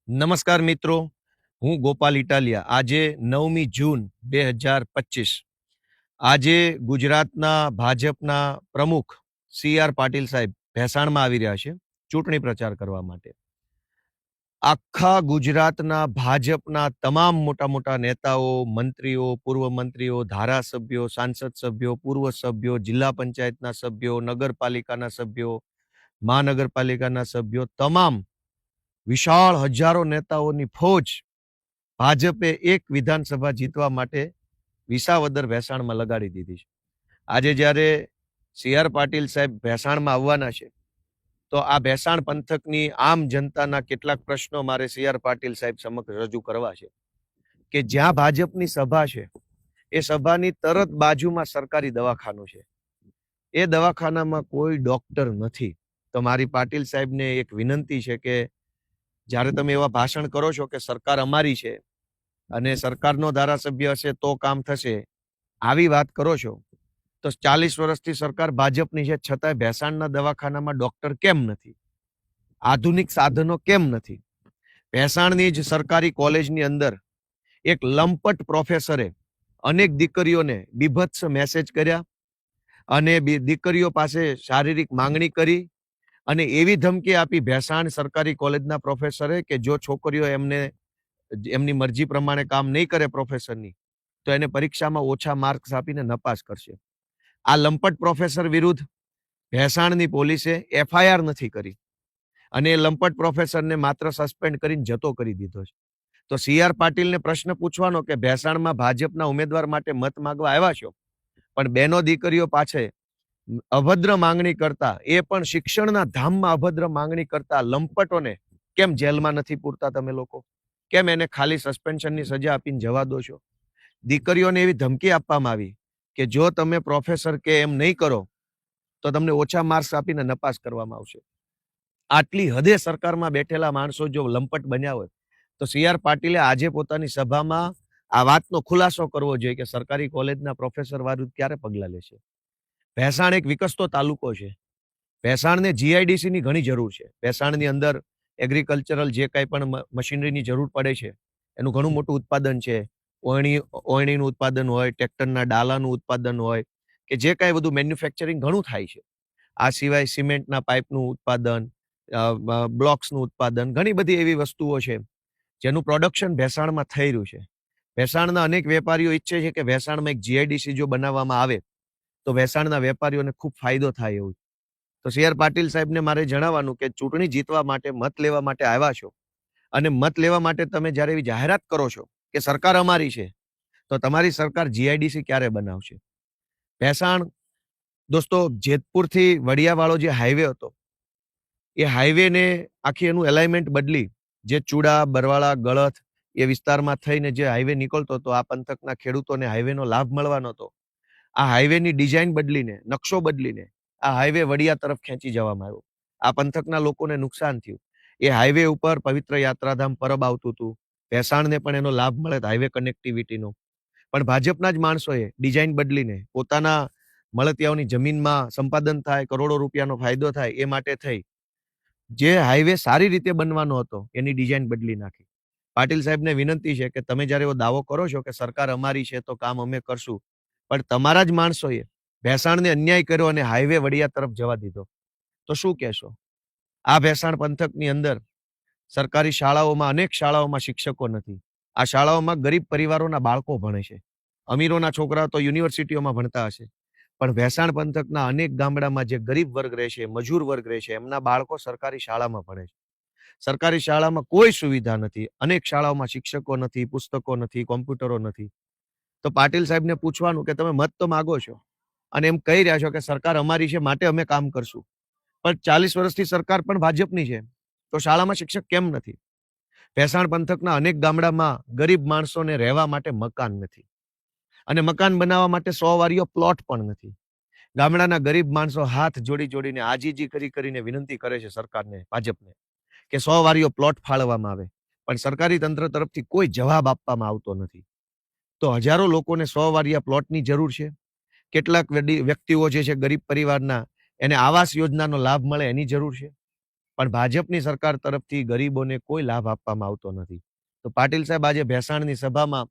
નમસ્કાર મિત્રો, હું ગોપાલ ઇટાલિયા. આજે 9મી જૂન 2025 આજે ગુજરાતના ભાજપના પ્રમુખ CR પાટીલ સાહેબ ભેસાણમાં આવી રહ્યા છે ચૂંટણી પ્રચાર કરવા માટે. આખા ગુજરાતના ભાજપના તમામ મોટા મોટા નેતાઓ, મંત્રીઓ, પૂર્વ મંત્રીઓ, ધારાસભ્યો, સાંસદ સભ્યો, પૂર્વ સભ્યો, જિલ્લા પંચાયતના સભ્યો, નગરપાલિકાના સભ્યો, મહાનગરપાલિકાના સભ્યો, તમામ વિશાળ હજારો નેતાઓની ફોજ ભાજપે એક વિધાનસભા જીતવા માટે વિસાવદર ભેસાણમાં લગાડી દીધી છે. આજે જ્યારે CR પાટીલ સાહેબ ભેસાણમાં આવવાના છે તો આ ભેસાણ પંથકની આમ જનતાના કેટલાક પ્રશ્નો મારે CR પાટીલ સાહેબ સમક્ષ રજૂ કરવા છે કે જ્યાં ભાજપની સભા છે એ સભાની તરત બાજુમાં સરકારી દવાખાનું છે. એ દવાખાનામાં કોઈ ડોક્ટર નથી. તો મારી પાટીલ સાહેબને એક વિનંતી છે કે જ્યારે તમે એવા ભાષણ કરો છો કે સરકાર અમારી છે અને સરકારનો ધારાસભ્ય હશે તો કામ થશે, આવી વાત કરો છો તો 40 વર્ષથી સરકાર ભાજપની છે છતાંય ભેસાણના દવાખાનામાં ડોક્ટર કેમ નથી? આધુનિક સાધનો કેમ નથી? ભેસાણની જ સરકારી કોલેજની અંદર એક લંપટ પ્રોફેસરે અનેક દીકરીઓને બીભત્સ મેસેજ કર્યા અને દીકરીઓ પાસે શારીરિક માંગણી કરી અને એવી ધમકી આપી ભેસાણ સરકારી કોલેજના પ્રોફેસરે કે જો છોકરીઓ એમની મરજી પ્રમાણે કામ નહીં કરે પ્રોફેસરની તો એને પરીક્ષામાં ઓછા માર્ક્સ આપીને નપાસ કરશે. આ લંપટ પ્રોફેસર વિરુદ્ધ ભેસાણની પોલીસે FIR નથી કરી અને એ લંપટ પ્રોફેસરને માત્ર સસ્પેન્ડ કરીને જતો કરી દીધો છે. તો CR પાટીલને પ્રશ્ન પૂછવાનો કે ભેસાણમાં ભાજપના ઉમેદવાર માટે મત માંગવા આવ્યા છો પણ બેનો દીકરીઓ પાછે અભદ્ર માંગણી કરતા, એ પણ શિક્ષણના ધામમાં અભદ્ર માંગણી કરતા લંપટોને કેમ જેલમાં નથી પૂરતા તમે લોકો? કેમ એને ખાલી સસ્પેન્શનની સજા આપીને જવા દો છો? દીકરીઓને એવી ધમકી આપવામાં આવી કે જો તમે પ્રોફેસર કે એમ નહીં કરો તો તમને ઓછા માર્ક્સ આપીને નપાસ કરવામાં આવશે. આટલી હદે સરકારમાં બેઠેલા માણસો જો લંપટ બન્યા હોય તો CR પાટીલે આજે પોતાની સભામાં આ વાતનો ખુલાસો કરવો જોઈએ કે સરકારી કોલેજના પ્રોફેસર વિરુદ્ધ ક્યારે પગલાં લેશે. ભેસાણ એક વિકસતો તાલુકો છે. ભેસાણને GIDC ની ઘણી જરૂર છે. ભેસાણની અંદર એગ્રીકલ્ચરલ જે કાંઈ પણ મશીનરીની જરૂર પડે છે એનું ઘણું મોટું ઉત્પાદન છે. ઓયણીનું ઉત્પાદન હોય, ટ્રેક્ટરના ડાલાનું ઉત્પાદન હોય કે જે કાંઈ બધું મેન્યુફેક્ચરિંગ ઘણું થાય છે. આ સિવાય સિમેન્ટના પાઇપનું ઉત્પાદન, બ્લોક્સનું ઉત્પાદન, ઘણી બધી એવી વસ્તુઓ છે જેનું પ્રોડક્શન ભેસાણમાં થઈ રહ્યું છે. ભેસાણના અનેક વેપારીઓ ઈચ્છે છે કે ભેસાણમાં એક GIDC જો બનાવવામાં આવે તો ભેસાણના વેપારીઓને ખૂબ ફાયદો થાય એવું. તો CR પાટીલ સાહેબને મારે જણાવવાનું કે ચૂંટણી જીતવા માટે, મત લેવા માટે આવ્યા છો અને મત લેવા માટે તમે જ્યારે એવી જાહેરાત કરો છો કે સરકાર અમારી છે તો તમારી સરકાર GIDC ક્યારે બનાવશે? ભેસાણ દોસ્તો, જેતપુરથી વડિયાવાળો જે હાઈવે હતો એ હાઈવેને આખી એનું એલાઇનમેન્ટ બદલી, જે ચૂડા, બરવાળા, ગળથ એ વિસ્તારમાં થઈને જે હાઈવે નીકળતો હતો, આ પંથકના ખેડૂતોને હાઈવેનો લાભ મળવાનો હતો. આ હાઈવેની ડિઝાઇન બદલીને, નકશો બદલીને આ હાઈવે વડિયા તરફ ખેંચી જવામાં આવ્યો. આ પંથકના લોકોને નુકસાન થયું. એ હાઈવે ઉપર પવિત્ર યાત્રાધામ પરબ આવતું હતું. ભેસાણને પણ એનો લાભ મળે હાઈવે કનેક્ટિવિટીનો. પણ ભાજપના જ માણસોએ ડિઝાઇન બદલીને પોતાના મળતિયાઓની જમીનમાં સંપાદન થાય, કરોડો રૂપિયાનો ફાયદો થાય એ માટે થઈ જે હાઈવે સારી રીતે બનવાનો હતો એની ડિઝાઇન બદલી નાખી. પાટીલ સાહેબને વિનંતી છે કે તમે જ્યારે એવો દાવો કરો છો કે સરકાર અમારી છે તો કામ અમે કરશું, પણ તમારા જ માણસોએ ભેસાણને અન્યાય કર્યો અને હાઈવે વડિયા તરફ જવા દીધો, તો શું કહેશો? આ ભેસાણ પંથકની અંદર સરકારી શાળાઓમાં, અનેક શાળાઓમાં શિક્ષકો નથી. આ શાળાઓમાં ગરીબ પરિવારોના બાળકો ભણે છે. અમીરોના છોકરા તો યુનિવર્સિટીઓમાં ભણતા હશે, પણ ભેસાણ પંથકના અનેક ગામડામાં જે ગરીબ વર્ગ રહે છે, મજૂર વર્ગ રહે છે, એમના બાળકો સરકારી શાળામાં ભણે છે. સરકારી શાળામાં કોઈ સુવિધા નથી. અનેક શાળાઓમાં શિક્ષકો નથી, પુસ્તકો નથી, કોમ્પ્યુટરો નથી. તો પાટીલ સાહેબને પૂછવાનું કે તમે મત તો માગો છો અને એમ કહી રહ્યા છો કે સરકાર અમારી છે માટે અમે કામ કરશું, પણ 40 વર્ષથી સરકાર પણ ભાજપની છે તો શાળામાં શિક્ષક કેમ નથી? ભેસાણ પંથકના અનેક ગામડામાં ગરીબ માણસોને રહેવા માટે મકાન નથી અને મકાન બનાવવા માટે 100 વારીઓ પ્લોટ પણ નથી. ગામડાના ગરીબ માણસો હાથ જોડી જોડીને, આજીજી કરી કરીને વિનંતી કરે છે સરકારને, ભાજપને, કે 100 વારીઓ પ્લોટ ફાળવવામાં આવે, પણ સરકારી તંત્ર તરફથી કોઈ જવાબ આપવામાં આવતો નથી. તો હજારો લોકોને 100 વારિયા પ્લોટની જરૂર છે. કેટલાક વ્યક્તિઓ જે છે ગરીબ પરિવારના, એને આવાસ યોજનાનો લાભ મળે એની જરૂર છે. પણ ભાજપની સરકાર તરફથી ગરીબોને કોઈ લાભ આપવામાં આવતો નથી. તો પાટીલ સાહેબ આજે ભેસાણની સભામાં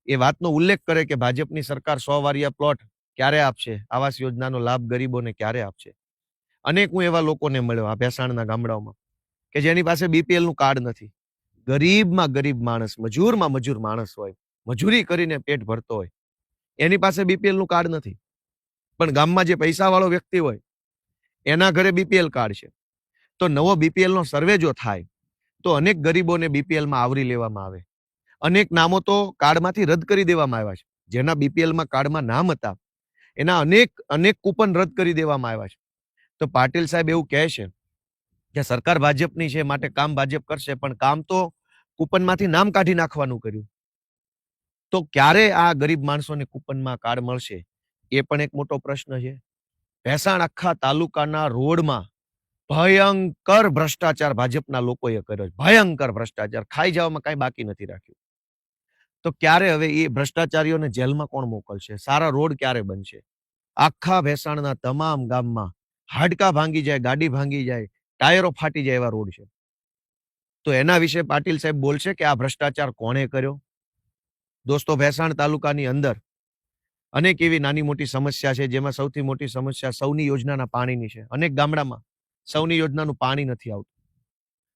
એ વાતનો ઉલ્લેખ કરે કે ભાજપની સરકાર 100 વારિયા પ્લોટ ક્યારે આપશે, આવાસ યોજનાનો લાભ ગરીબોને ક્યારે આપશે. અનેક હું એવા લોકોને મળ્યો આ ભેસાણના ગામડાઓમાં કે જેની પાસે બીપીએલ નું કાર્ડ નથી. ગરીબમાં ગરીબ માણસ, મજૂરમાં મજૂર માણસ હોય, મજૂરી કરીને પેટ ભરતો હોય, એની પાસે બીપીએલ નું કાર્ડ નથી. પણ ગામમાં જે પૈસાવાળો વ્યક્તિ હોય એના ઘરે બીપીએલ કાર્ડ છે. તો નવો બીપીએલ નો સર્વે જો થાય તો અનેક ગરીબોને બીપીએલમાં આવરી લેવામાં આવે. અનેક નામો તો કાર્ડમાંથી રદ કરી દેવામાં આવ્યા છે. જેના બીપીએલમાં કાર્ડમાં નામ હતા એના અનેક અનેક કૂપન રદ કરી દેવામાં આવ્યા છે. તો પાટીલ સાહેબ એવું કહે છે કે સરકાર ભાજપની છે માટે કામ ભાજપ કરશે, પણ કામ તો કૂપનમાંથી નામ કાઢી નાખવાનું કર્યું. તો ક્યારે આ ગરીબ માણસોને કૂપનમાં કાર્ડ મળશે એ પણ એક મોટો પ્રશ્ન છે. ભેસાણ આખા તાલુકાના રોડમાં ભયંકર ભ્રષ્ટાચાર ભાજપના લોકોએ કર્યો છે. ભયંકર ભ્રષ્ટાચાર, ખાઈ જવામાં કઈ બાકી નથી રાખ્યું. તો ક્યારે હવે એ ભ્રષ્ટાચારીઓને જેલમાં કોણ મોકલશે? સારા રોડ ક્યારે બનશે? આખા ભેસાણના તમામ ગામમાં હાડકા ભાંગી જાય, ગાડી ભાંગી જાય, ટાયરો ફાટી જાય એવા રોડ છે. તો એના વિશે પાટીલ સાહેબ બોલશે કે આ ભ્રષ્ટાચાર કોણે કર્યો? દોસ્તો, ભેસાણ તાલુકાની અંદર અનેક એવી નાની મોટી સમસ્યા છે, જેમાં સૌથી મોટી સમસ્યા સૌની યોજનાના પાણીની છે. અનેક ગામડામાં સૌની યોજનાનું પાણી નથી આવતું.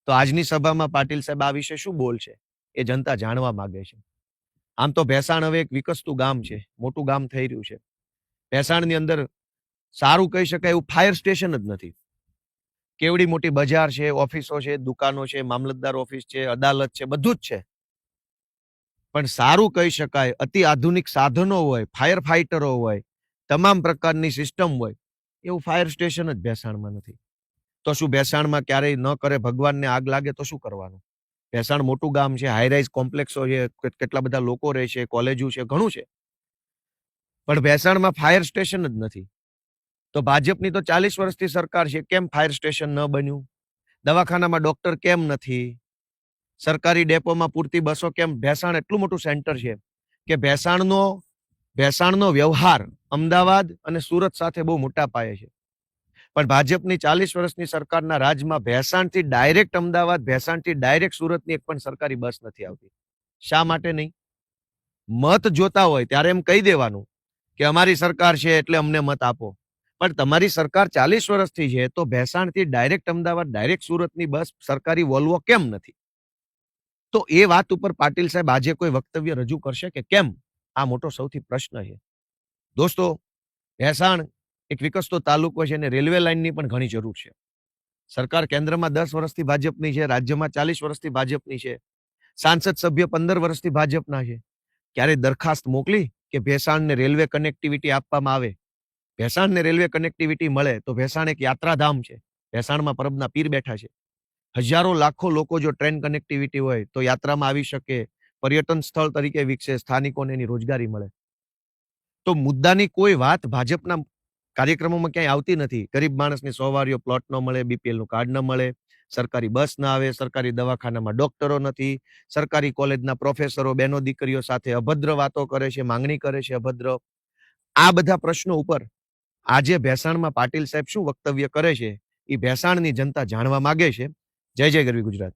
તો આજની સભામાં પાટીલ સાહેબ આ વિશે શું બોલશે એ જનતા જાણવા માંગે છે. આમ તો ભેસાણ હવે એક વિકસતું ગામ છે, મોટું ગામ થઈ રહ્યું છે. ભેસાણની અંદર સારું કહી શકાય એવું ફાયર સ્ટેશન જ નથી. કેવડી મોટી બજાર છે, ઓફિસો છે, દુકાનો છે, મામલતદાર ઓફિસ છે, અદાલત છે, બધું જ છે. પણ સારું કહી શકાય અતિ આધુનિક સાધનો હોય, ફાયર ફાઈટરો હોય, તમામ પ્રકારની સિસ્ટમ હોય એવું ફાયર સ્ટેશન જ ભેસાણમાં નથી. તો શું ભેસાણમાં ક્યારેય ન કરે ભગવાનને આગ લાગે તો શું કરવાનું? ભેસાણ મોટું ગામ છે, હાઈરાઇઝ કોમ્પ્લેક્સો છે, કેટલા બધા લોકો રહે છે, કોલેજો છે, ઘણું છે. પણ ભેસાણમાં ફાયર સ્ટેશન જ નથી. તો ભાજપની તો 40 વર્ષથી સરકાર છે, કેમ ફાયર સ્ટેશન ન બન્યું? દવાખાનામાં ડોક્ટર કેમ નથી? સરકારી ડેપોમાં પૂરતી બસો કેમ? ભેસાણ એટલું મોટું સેન્ટર છે કે ભેસાણનો વ્યવહાર અમદાવાદ અને સુરત સાથે બહુ મોટા પાયે છે. પણ ભાજપની 40 વર્ષની સરકારના રાજમાં ભેસાણથી ડાયરેક્ટ અમદાવાદ, ભેસાણથી ડાયરેક્ટ સુરતની એક પણ સરકારી બસ નથી આવતી. શા માટે નહીં? મત જોતા હોય ત્યારે એમ કહી દેવાનું કે અમારી સરકાર છે એટલે અમને મત આપો. પણ તમારી સરકાર 40 વર્ષથી છે તો ભેસાણથી ડાયરેક્ટ અમદાવાદ, ડાયરેક્ટ સુરતની બસ સરકારી વોલ્વો કેમ નથી? તો એ વાત ઉપર પાટીલ સાહેબ આજે કોઈ વક્તવ્ય રજૂ કરશે કે કેમ? આ મોટો સૌથી પ્રશ્ન છે. દોસ્તો, ભેસાણ એક વિકસતો તાલુકો છે અને રેલવે લાઇનની પણ ઘણી જરૂર છે. સરકાર કેન્દ્રમાં 10 વર્ષથી ભાજપની છે, રાજ્યમાં 40 વર્ષથી ભાજપની છે, સાંસદ સભ્ય 15 વર્ષથી ભાજપના છે. ક્યારે દરખાસ્ત મોકલી કે ભેસાણને રેલવે કનેક્ટિવિટી આપવામાં આવે? ભેસાણને રેલવે કનેક્ટિવિટી મળે તો ભેસાણ એક યાત્રાધામ છે. ભેસાણમાં પરબના પીર બેઠા છે. હજારો લાખો લોકો જો ટ્રેન કનેક્ટિવિટી હોય તો યાત્રામાં આવી શકે, પર્યટન સ્થળ તરીકે વિકસે, સ્થાનિકોને એની રોજગારી મળે. તો મુદ્દાની કોઈ વાત ભાજપના કાર્યક્રમોમાં ક્યાંય આવતી નથી. ગરીબ માણસને 100 વારિયો પ્લોટ ન મળે, બીપીએલ નું કાર્ડ ન મળે, સરકારી બસ ના આવે, સરકારી દવાખાનામાં ડોક્ટરો નથી, સરકારી કોલેજના પ્રોફેસરો બહેનો દીકરીઓ સાથે અભદ્ર વાતો કરે છે, માંગણી કરે છે અભદ્ર. આ બધા પ્રશ્નો ઉપર આજે ભેસાણમાં પાટીલ સાહેબ શું વક્તવ્ય કરે છે એ ભેસાણની જનતા જાણવા માંગે છે. જય જય ગરવી ગુજરાત.